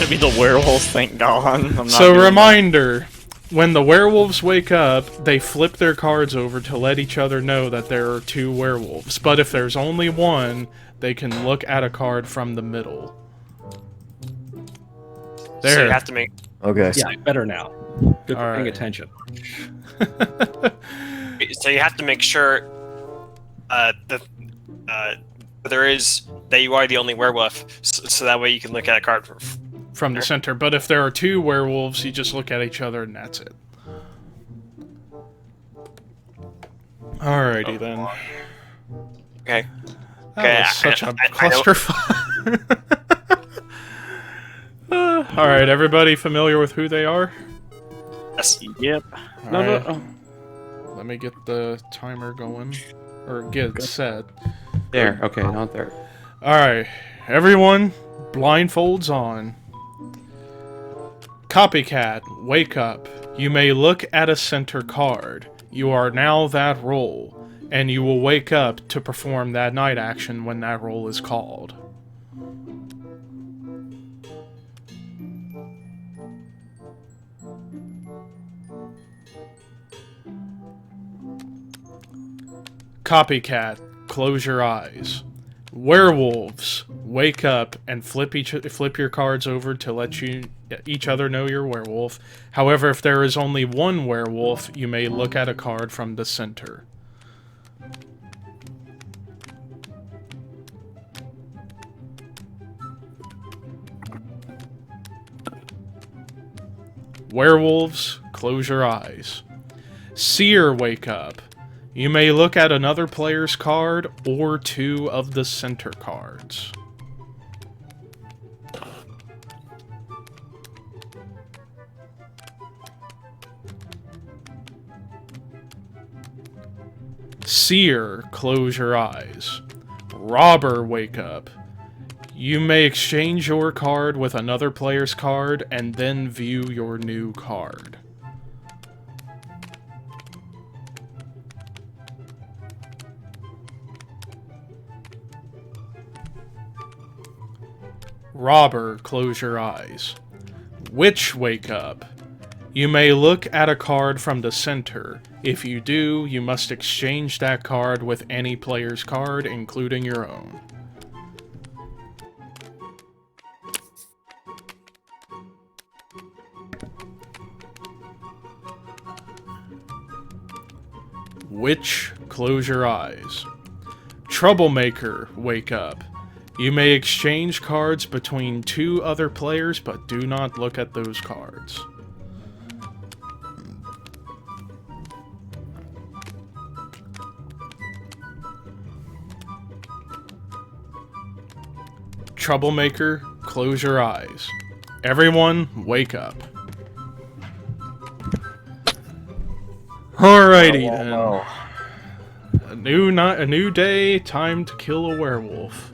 be the werewolves, thank God. I'm not So, doing reminder. When the werewolves wake up, they flip their cards over to let each other know that there are 2 werewolves. But if there's only one, they can look at a card from the middle. There. So you have to make... Okay. Yeah, better now. Good for paying attention. So you have to make sure that you are the only werewolf, so that way you can look at a card from the center. But if there are 2 werewolves, you just look at each other and that's it. Alrighty then. Okay. That was such a clusterfuck. Alright, everybody familiar with who they are? Yes. Yep. No. Let me get the timer going. Or get it set. There, okay, not there. Alright, everyone, blindfolds on. Copycat, wake up. You may look at a center card. You are now that role, and you will wake up to perform that night action when that role is called. Copycat, close your eyes. Werewolves, wake up and flip your cards over to let each other know you're werewolf. However, if there is only one werewolf, you may look at a card from the center. Werewolves, close your eyes. Seer, wake up. You may look at another player's card or 2 of the center cards. Seer, close your eyes. Robber, wake up. You may exchange your card with another player's card and then view your new card. Robber, close your eyes. Witch, wake up. You may look at a card from the center. If you do, you must exchange that card with any player's card, including your own. Witch, close your eyes. Troublemaker, wake up. You may exchange cards between 2 other players, but do not look at those cards. Troublemaker, close your eyes. Everyone, wake up. Alrighty then. A new day, time to kill a werewolf.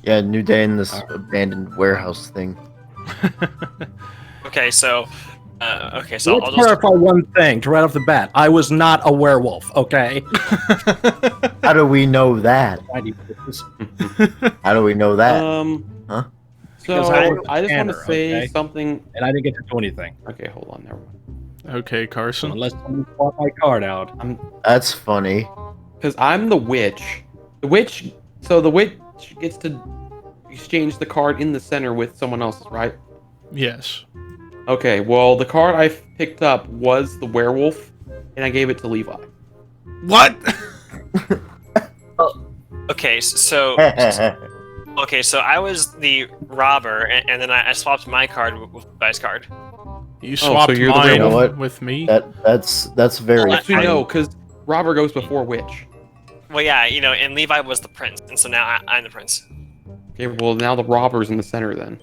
Yeah, new day in this abandoned warehouse thing. Okay, so Let's I'll just clarify one thing right off the bat. I was not a werewolf, okay? How do we know that? How do we know that? Huh? So Because I just want to Tanner, say okay? something. And I didn't get to do anything. Okay, hold on, never mind. Okay, Carson. Unless someone brought my card out. That's funny. Because I'm the witch. The witch gets to exchange the card in the center with someone else's, right? Yes. Okay, well, the card I picked up was the werewolf, and I gave it to Levi. What? okay, so I was the robber, and then I swapped my card with Levi's card. You swapped you're the mine werewolf. You know what? with me? That's very Actually, funny. no, because robber goes before witch. Well, yeah, and Levi was the prince, and so now I'm the prince. Okay, well, now the robber's in the center then.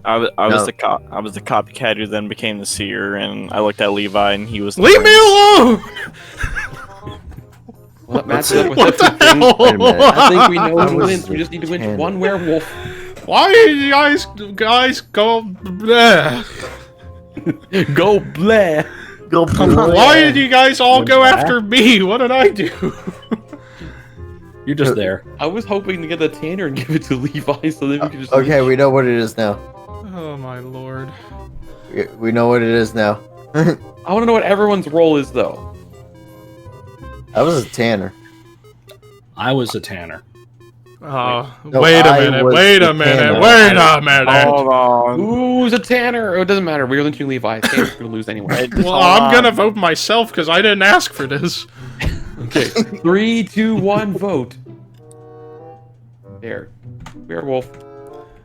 I was the copycat who then became the seer, and I looked at Levi, and he was the Leave prince. me alone! Well, that matches up with What the everything. hell? Wait a minute. I think we know I who was wins. We just need to win Tanner. one werewolf. Why did you guys go bleh? Go bleh. Go Why did you guys all go after me? What did I do? You're just there. I was hoping to get the Tanner and give it to Levi so then we could just. Okay, we know what it is now. Oh my lord. We know what it is now. I want to know what everyone's role is, though. I was a tanner. I was a tanner. Oh, No, wait a I minute, was wait a the minute, tanner. wait a minute. Hold on. Who's a Tanner? Oh, it doesn't matter. We're lynching Levi. Tanner's gonna lose anyway. Well, I'm gonna vote myself because I didn't ask for this. Okay. 3, 2, 1, vote. There. Werewolf.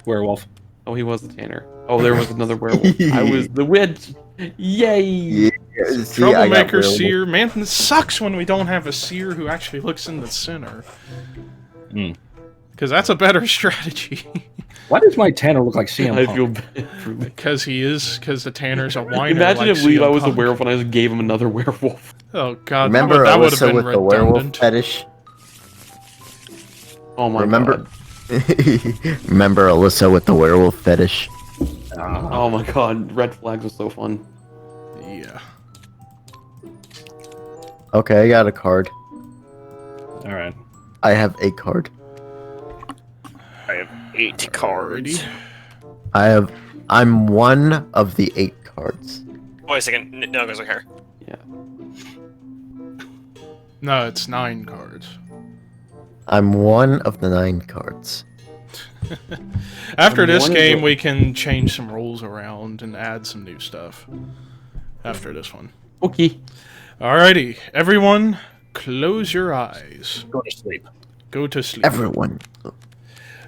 Werewolf. Oh, he was the Tanner. Oh, there was another werewolf. I was the witch. Yay! Yeah, see, I got Troublemaker werewolf. seer. Man, this sucks when we don't have a seer who actually looks in the center. Because that's a better strategy. Why does my tanner look like CM I Punk? feel bad for me. Because the Tanner's a whiner. Imagine like if Levi CM was a Punk. werewolf and I just gave him another werewolf. Oh god, Remember that would have Alyssa been with the werewolf redundant. fetish? Oh my Remember? god. Remember Alyssa with the werewolf fetish? Oh my god. Red flags was so fun. Yeah. Okay, I got a card. All right. I have a card. I have 8 cards. Alrighty. I'm one of the 8 cards. Wait a second. No, it goes like her. Yeah. No, it's 9 cards. I'm one of the 9 cards. After I'm this one of game, the- we can change some rules around and add some new stuff. After this one. Okay. Alrighty, everyone, close your eyes. Go to sleep. Go to sleep. Everyone.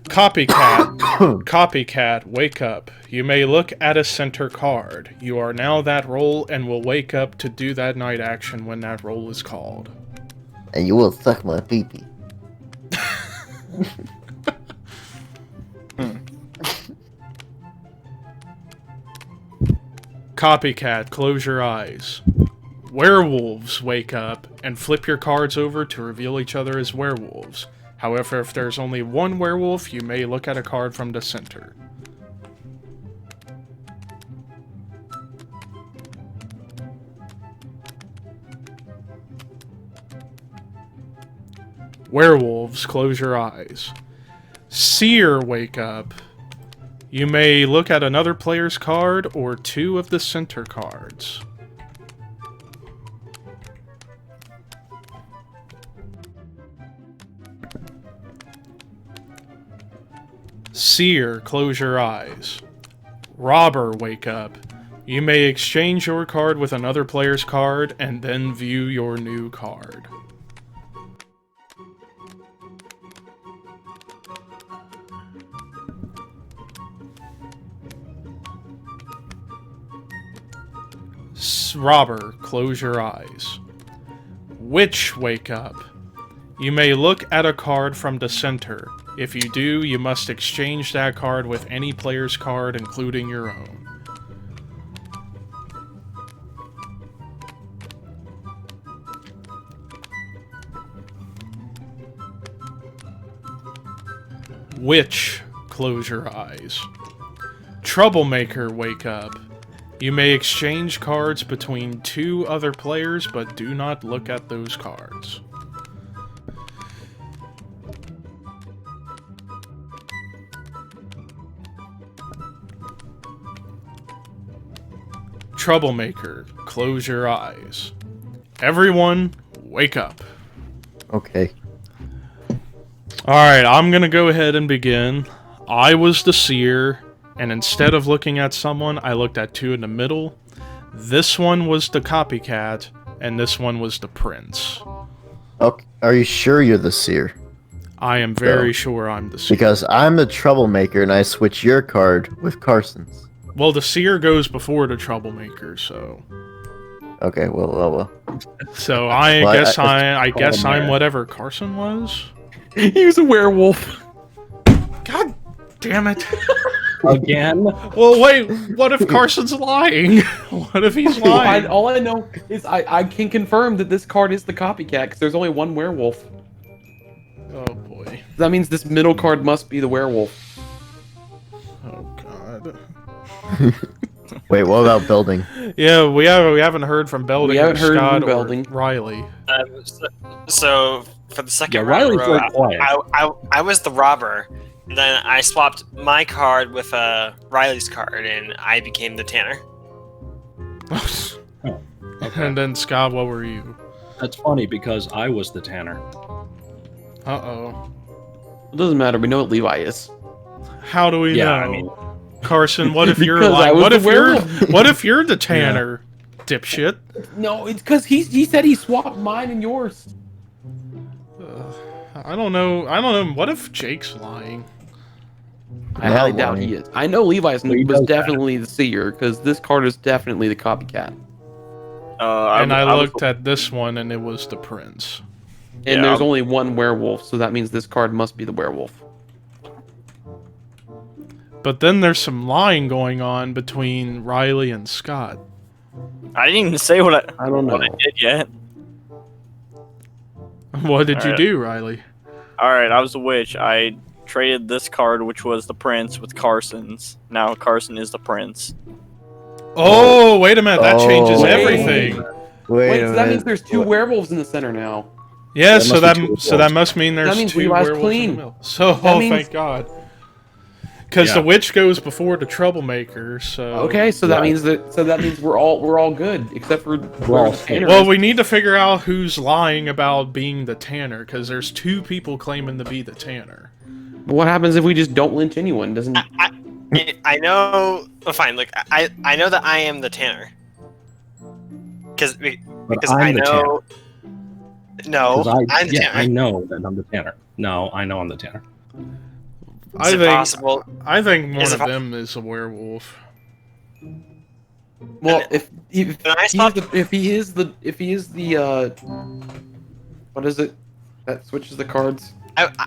Copycat. Copycat, wake up. You may look at a center card. You are now that role and will wake up to do that night action when that role is called. And you will suck my pee-pee. Copycat, close your eyes. Werewolves, wake up and flip your cards over to reveal each other as werewolves. However, if there's only one werewolf, you may look at a card from the center. Werewolves, close your eyes. Seer, wake up. You may look at another player's card or 2 of the center cards. Seer, close your eyes. Robber, wake up. You may exchange your card with another player's card and then view your new card. Robber, close your eyes. Witch, wake up. You may look at a card from the center. If you do, you must exchange that card with any player's card, including your own. Witch, close your eyes. Troublemaker, wake up. You may exchange cards between 2 other players, but do not look at those cards. Troublemaker, close your eyes. Everyone, wake up. Okay. Alright, I'm gonna go ahead and begin. I was the seer, and instead of looking at someone, I looked at 2 in the middle. This one was the copycat, and this one was the prince. Okay. Are you sure you're the seer? I am very sure I'm the seer. Because I'm the troublemaker and I switch your card with Carson's. Well, the seer goes before the troublemaker, so... Okay, well. So I Well, guess I- I guess Call him I'm there. whatever Carson was? He was a werewolf. God damn it. Again? Well, wait, what if Carson's lying? What if he's lying? All I know is I can confirm that this card is the copycat because there's only one werewolf. Oh boy. That means this middle card must be the werewolf. Oh god. Wait, what about building? Yeah, we haven't heard from Belding. We haven't heard Scott from or Belding. Riley. So for the second Yeah, round in a Riley's row, very quiet. I was the robber. And then I swapped my card with Riley's card, and I became the Tanner. Okay. And then Scott, what were you? That's funny because I was the Tanner. Uh-oh. It doesn't matter. We know what Levi is. How do we Yeah, know? I mean- Carson, what if you're Because I like, was what the if you're werewolf. what if you're the Tanner, dipshit? No, it's because he said he swapped mine and yours. I don't know. What if Jake's lying? I highly doubt he is. I know Levi's Well, he was does that. definitely the seer because this card is definitely the copycat. And I was- looked at this one, and it was the prince. And Yeah. there's only one werewolf, so that means this card must be the werewolf. But then there's some lying going on between Riley and Scott. I didn't even say what I don't know. what I did yet. What did you Alright. do, Riley? All right, I was a witch. I traded this card, which was the prince, with Carson's. Now Carson is the prince. Oh, wait a minute. That changes Wait. everything. Wait, a so that means minute. there's two werewolves in the center now. Yeah, That so must that be two so that werewolves. must mean there's That means two Levi's werewolves in clean. the middle. So, That means- thank God. Because Yeah. the witch goes before the troublemaker. So Okay, so that Yeah. means we're all good except for We're all Tanner Well, is. we need to figure out who's lying about being the Tanner, because there's two people claiming to be the Tanner. What happens if we just don't lynch anyone? Doesn't I know. Well, fine. Look, I know that I am the Tanner. Because But I I'm the know. No, Tanner. I'm the I Tanner. know that I'm the Tanner. No, I know I'm the Tanner. Is it possible? I think one Is of it them is a werewolf. well if Can I stop? if he is the what is it that switches the cards?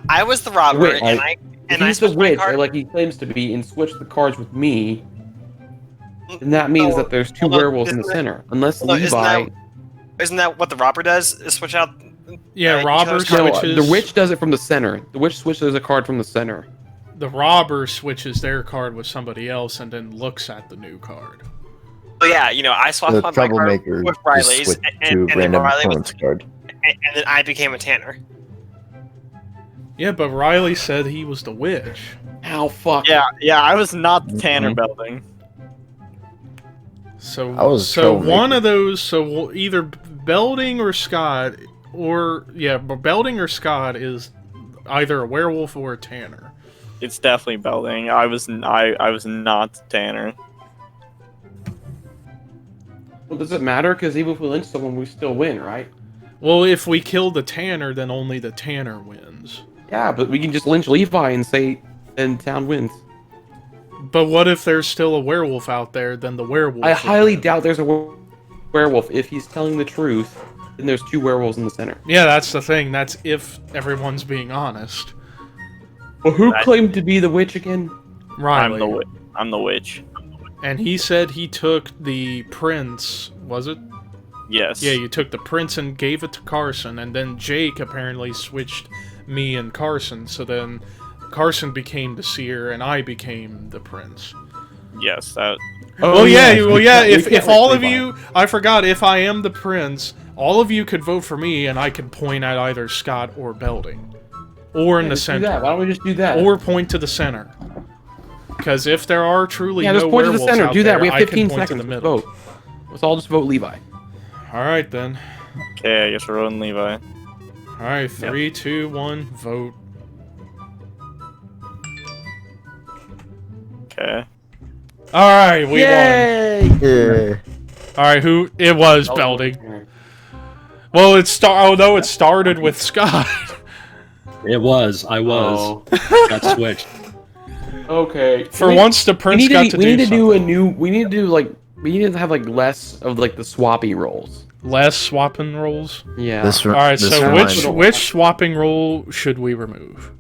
I was the robber, Wait, and If I he's the switched my witch, card. or like he claims to be, and switch the cards with me, then that means that there's two Hold on, werewolves in the isn't it- center. Unless hold on, Levi. Isn't that what the robber does? Is switch out? Yeah, each robber other's cards? No, switches. the witch does it from the center. The witch switches a card from the center. The robber switches their card with somebody else and then looks at the new card. Oh yeah, I swapped The my card troublemaker with just Riley's, switched and to then random Riley was, opponent's card. and then I became a Tanner. Yeah, but Riley said he was the witch. Ow, fuck. Yeah, I was not the Tanner building. So I was so troublemaker. one of those. So either Belding or Scott, or yeah, but Belding or Scott is either a werewolf or a Tanner. It's definitely Belding. I was not the Tanner. Well, does it matter? Because even if we lynch someone, we still win, right? Well, if we kill the Tanner, then only the Tanner wins. Yeah, but we can just lynch Levi and say, and town wins. But what if there's still a werewolf out there? Then the werewolf. I would highly win. doubt there's a werewolf. If he's telling the truth, then there's two werewolves in the center. Yeah, that's the thing. That's if everyone's being honest. Well, who claimed to be the witch again? Riley. I'm the witch. And he said he took the prince. Was it? Yes. Yeah, you took the prince and gave it to Carson, and then Jake apparently switched me and Carson. So then Carson became the seer, and I became the prince. Yes. That. Well, yeah. We If can't all lynch of Levi. you, I forgot. If I am the prince, all of you could vote for me, and I could point at either Scott or Belding, or in the Just do that. center, Why don't we just do that? or point to the center. Because if there are truly yeah, no just point to the werewolves center. out Do that. there, We have I can 15 point to seconds the to middle. vote. Let's all just vote Levi. All right then. Okay, I guess we're voting Levi. All right, 3, 2, 1, vote. Okay. All right, we won. Yeah. All right, who? It was Belding. Well, it started with Scott. It was. I was. Oh. Got switched. Okay. For once, the prince got to we do need to something. do a new. We need to do like. We need to have like less of like the swappy rolls. Less swapping rolls. Yeah. All right, so reminds me. which swapping roll should we remove?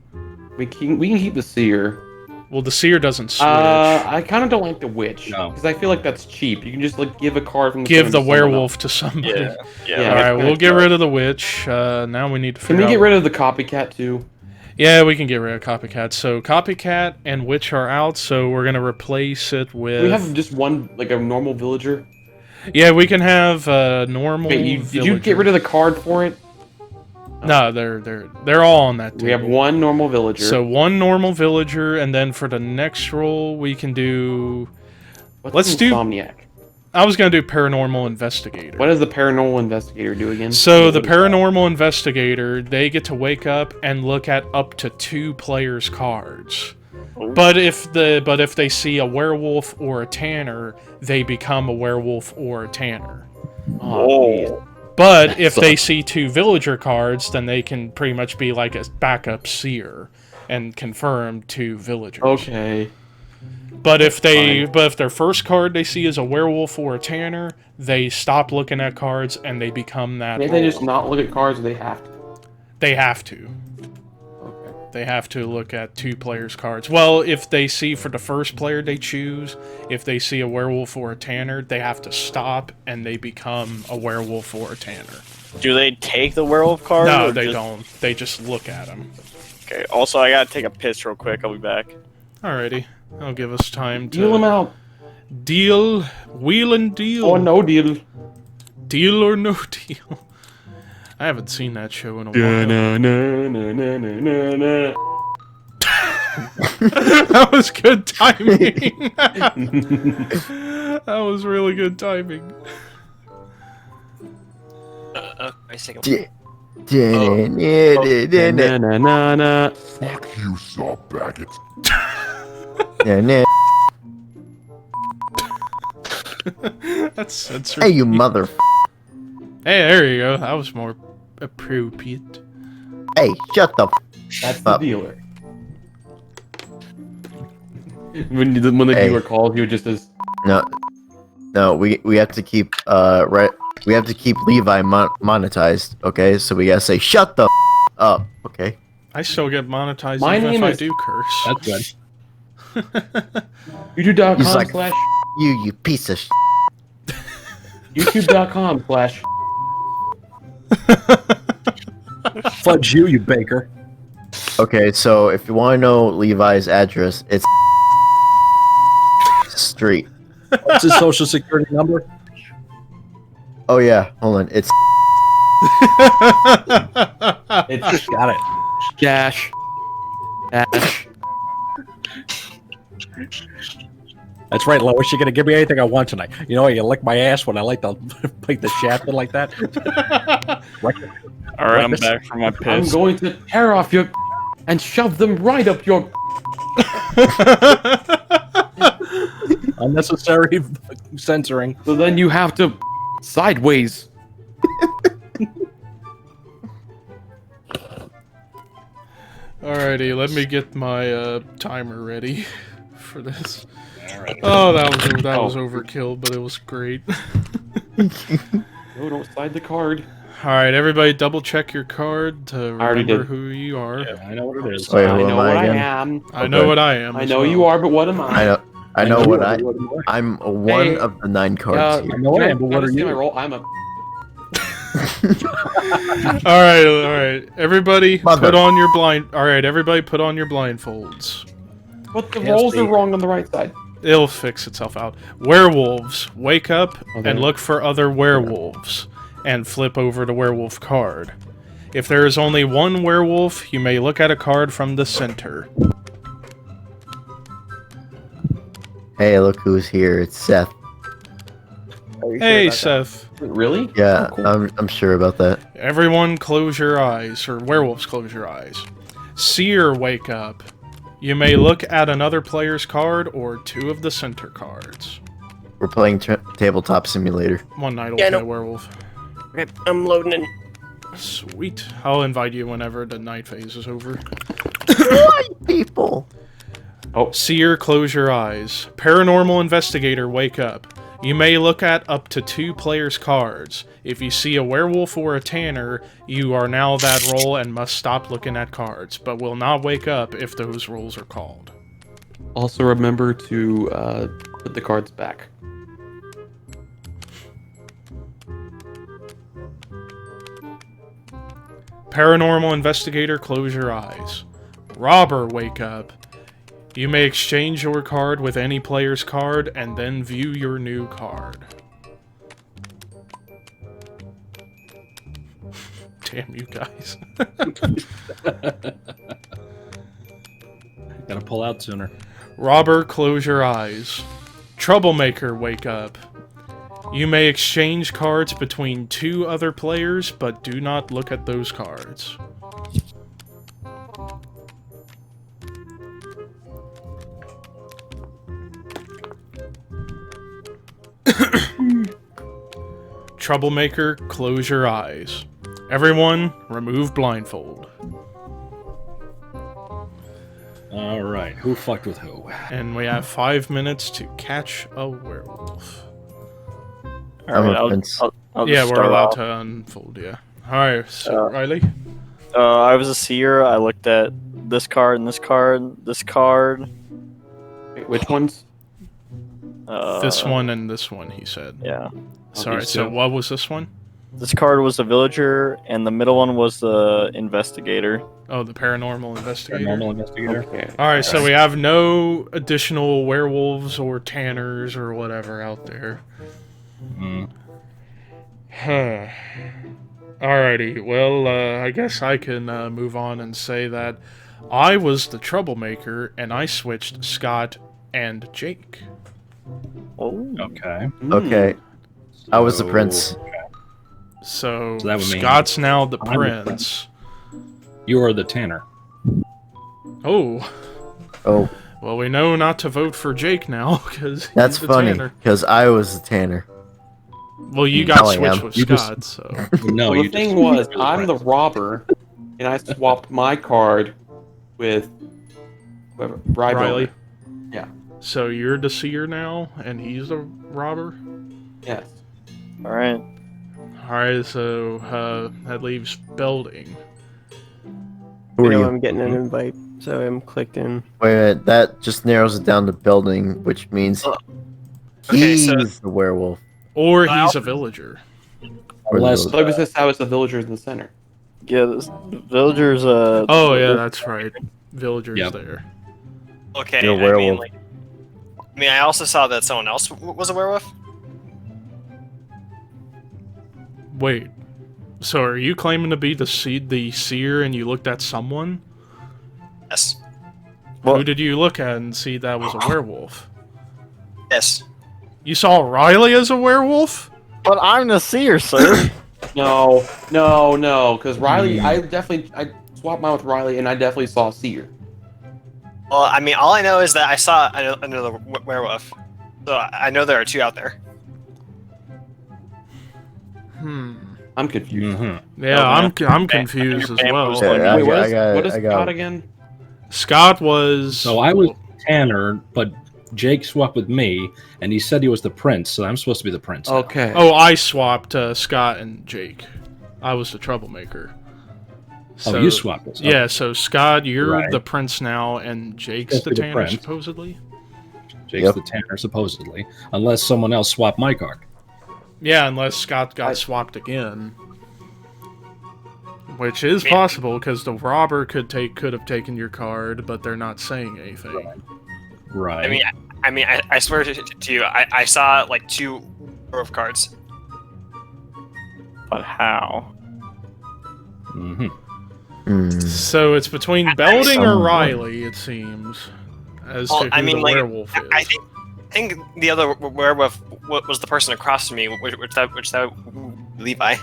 we can keep the seer. Well, the seer doesn't switch. I kind of don't like the witch No. because I feel like that's cheap. You can just like give a card from the Give center the to someone werewolf to somebody. Yeah. Yeah. All right, that's we'll get good. rid of the witch. Now we need to else. Can figure we out. get rid of the copycat too? Yeah, we can get rid of Copycat. So Copycat and Witch are out, so we're gonna replace it with... We have just one, like a normal villager. Yeah, we can have normal Wait, did you get rid of the card for it? No, they're all on that table. We have one normal villager. So one normal villager, and then for the next roll, we can do... Let's do Insomniac. I was going to do Paranormal Investigator. What does the Paranormal Investigator do again? So the Paranormal Investigator, they get to wake up and look at up to 2 players' cards. But if they see a werewolf or a tanner, they become a werewolf or a tanner. Oh. But if they see 2 villager cards, then they can pretty much be like a backup seer and confirm 2 villagers. Okay. But if their first card they see is a werewolf or a tanner, they stop looking at cards and they become that. Can't they just not look at cards, or they have to? They have to. Okay. They have to look at 2 players' cards. Well, if they see for the first player they choose, if they see a werewolf or a tanner, they have to stop and they become a werewolf or a tanner. Do they take the werewolf card? No, they don't. They just look at them. Okay. Also, I gotta take a piss real quick. I'll be back. Alrighty. That'll give us time to... Deal them out. Deal. Wheel and deal. Or no deal. Deal or no deal. I haven't seen that show in a while. That was good timing. That was really good timing. I think Fuck you, soft baggots. That's Hey, you mother. Hey, there you go. That was more appropriate. Hey, shut the. That's the up. dealer. When the dealer calls you, just as No. We have to keep We have to keep Levi monetized. Okay, so we gotta say shut the up. Okay. I still get monetized My even if name I is- do curse. That's good. YouTube.com He's like- slash You piece of. YouTube.com slash Fudge you baker. Okay, so if you want to know Levi's address, it's street. What's his social security number? Oh yeah, hold on. It's it's Got it. dash. That's right, Lois. You're gonna give me anything I want tonight. You know, you lick my ass when I like to bite the shaft in like that. All right, I'm back from my I'm piss. going to tear off your and shove them right up your. Unnecessary censoring. So then you have to sideways. Alrighty, let me get my timer ready for this. Oh, that was overkill, but it was great. No, don't slide the card. Alright, everybody double check your card to already remember did. who you are. I know what it is. Wait, I who know am what I I again? am. I know what I am. I as know well. you are, but what am I? I know what I. What I'm one Hey, of the 9 cards here. I know I am, but what are see you? my roll? I'm a. Alright. Everybody Mother. put on your blindfolds. But the Can't rolls see. are wrong on the right side. It'll fix itself out. Werewolves, wake up Okay. and look for other werewolves, and flip over the werewolf card. If there is only one werewolf, you may look at a card from the center. Hey, look who's here. It's Seth. Hey, Seth. Really? Yeah, Oh, cool. I'm sure about that. Everyone close your eyes, or werewolves close your eyes. Seer, wake up. You may look at another player's card or 2 of the center cards. We're playing Tabletop Simulator. One Night Yeah, Ultimate no. Werewolf. Okay, I'm loading in. Sweet. I'll invite you whenever the night phase is over. White people. Seer, close your eyes. Paranormal Investigator, wake up. You may look at up to 2 players' cards. If you see a werewolf or a tanner, you are now that role and must stop looking at cards, but will not wake up if those roles are called. Also remember to put the cards back. Paranormal Investigator, close your eyes. Robber, wake up. You may exchange your card with any player's card and then view your new card. Damn you guys. Gotta pull out sooner. Robber, close your eyes. Troublemaker, wake up. You may exchange cards between 2 other players, but do not look at those cards. Troublemaker, close your eyes. Everyone, remove blindfold. All right, who fucked with who? And we have 5 minutes to catch a werewolf. All right, a prince. I'll Yeah, just we're start allowed off. to unfold, yeah. Alright, so Riley? I was a seer. I looked at this card and this card, this card. Wait, which ones? This one and this one, he said. Yeah. Sorry, so what was this one? This card was the villager, and the middle one was the investigator. Oh, the paranormal investigator. Paranormal investigator. Okay. Alright, so we have no additional werewolves or tanners or whatever out there. Mm. Huh. Alrighty, well, I guess I can move on and say that I was the troublemaker, and I switched Scott and Jake. Oh. Okay. Okay. I was the So- prince. So, So that would mean Scott's now the I'm the prince. You are the tanner. Oh, Oh, well, we know not to vote for Jake now, because that's he's the funny, tanner. because I was the tanner. Well, you got Now I switched am. with You just- Scott, so... No, Well, you the thing just- was, I'm the robber, and I swapped my card with whoever, Riley. Yeah. So you're the seer now, and he's the robber? Yes. All right. Alright, so that leaves Belding. Who are know you? I'm getting an invite, so I'm clicked in. Wait a minute, that just narrows it down to building, which means Okay, he's so- the werewolf. Or Well- he's a villager. Or the Unless- So it was just how it's the villagers in the center. Yeah, this villager's Oh, yeah, that's right. Villager's Yep. there. Okay, You're a I werewolf. mean, I also saw that someone else was a werewolf. Wait. So are you claiming to be the seer and you looked at someone? Yes. Who did you look at and see that was a werewolf? Yes. You saw Riley as a werewolf? But I'm the seer, sir. No, because Riley, I swapped mine with Riley, and I definitely saw Seer. Well, I mean, all I know is that I saw another werewolf. So I know there are 2 out there. I'm confused. Mm-hmm. Yeah, Oh, I'm confused as well. Yeah, Wait, I what is got Scott it. again? Scott was... So I was tanner, but Jake swapped with me, and he said he was the prince, so I'm supposed to be the prince. now. Okay. Oh, I swapped Scott and Jake. I was the troublemaker. Oh, you swapped us. Yeah, so Scott, you're Right. the prince now, and Jake's Supposed the to be the tanner, prince. supposedly? Jake's Yep. the tanner, supposedly, unless someone else swapped my card. Yeah, unless Scott got I- swapped again. Which is possible, because the robber could have taken your card, but they're not saying anything. Right. I swear to you, I saw like 2 werewolf cards. But how? Mm-hmm. So it's between Belding or Someone. Riley, it seems, as Well, to who I mean, the like, werewolf is. I think the other werewolf was the person across from me, which that Levi.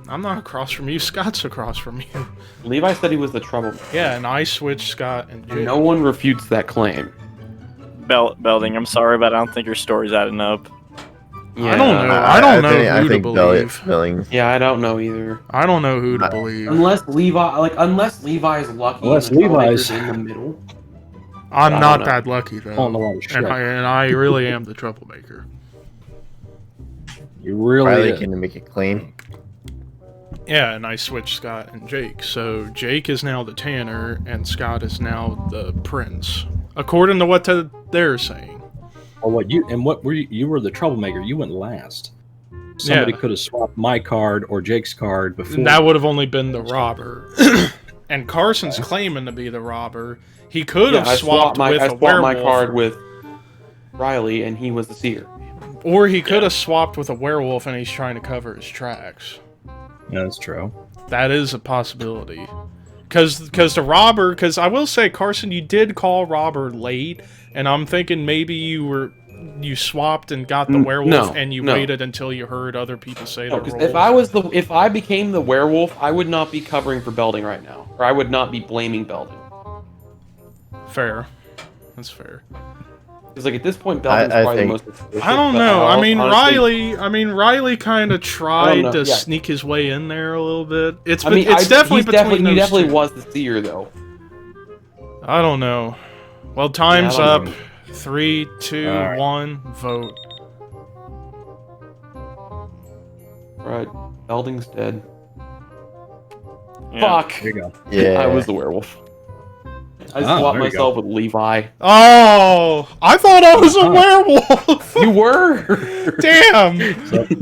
I'm not across from you, Scott's across from you. Levi said he was the troublemaker. Yeah, and I switched Scott and Jake. And no one refutes that claim. Belding, I'm sorry, but I don't think your story's adding up. Yeah. I don't know. I don't know who to believe. Billings. Yeah, I don't know either. I don't know who to believe. Unless Levi is lucky. Unless and the Levi's- troublemaker's in the middle. I'm I not don't know. that lucky, though. Pulling a lot of shit. And I really am the troublemaker. You really Riley is. can make a claim. Yeah, and I switched Scott and Jake. So Jake is now the tanner, and Scott is now the prince. According to what they're saying. Or what were you? You were the troublemaker. You went last. Somebody Yeah. could have swapped my card or Jake's card before. That would have only been the robber. and Carson's claiming to be the robber. He could have I swapped with a werewolf. my card with Riley, and he was the seer. Or he could have swapped with a werewolf and he's trying to cover his tracks. Yeah, that's true. That is a possibility. Because the robber, because I will say, Carson, you did call robber late, and I'm thinking maybe you swapped and got the werewolf, and you waited until you heard other people say the roles. If I became the werewolf, I would not be covering for Belding right now, or I would not be blaming Belding. Fair. That's fair. Because like at this point, Belding's probably the most. I don't know. I mean, Riley kind of tried to sneak his way in there a little bit. It's definitely between those He definitely two. was the seer, though. I don't know. Well, time's up. 3, 2, 1, vote. Right. Belding's dead. Yeah. Fuck. There you go. Yeah. I was the werewolf. I swapped myself with Levi. Oh, I thought I was a werewolf. You were. Damn.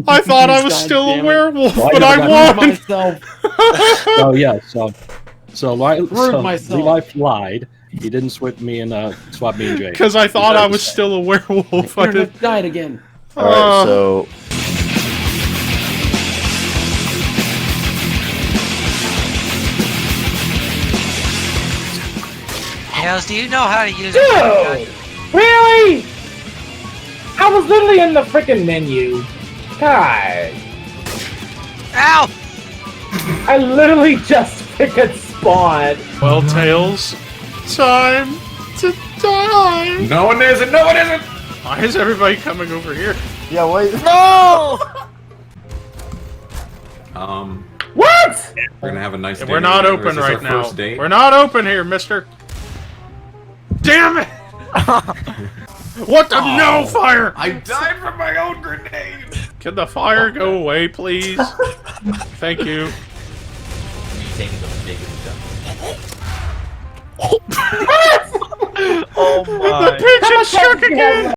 I thought I was still a werewolf, but I won. Myself. Oh yeah. So Levi lied. He didn't swap me and Jake. Because I thought I was still a werewolf. I did. Died again. All right, so Hells, do you know how to use Dude! Really? I was literally in the freaking menu. God. Ow! I literally just freaking spawned. Well, Tails, time to die. No one isn't. No one isn't. Why is everybody coming over here? yeah, wait. No! What? We're gonna have a nice day. We're not together. open Is this right our now. first date? We're not open here, mister. Damn it! What the? No fire! I died from my own grenade. Can the fire go away, please? Thank you. Oh my. The pigeon struck again!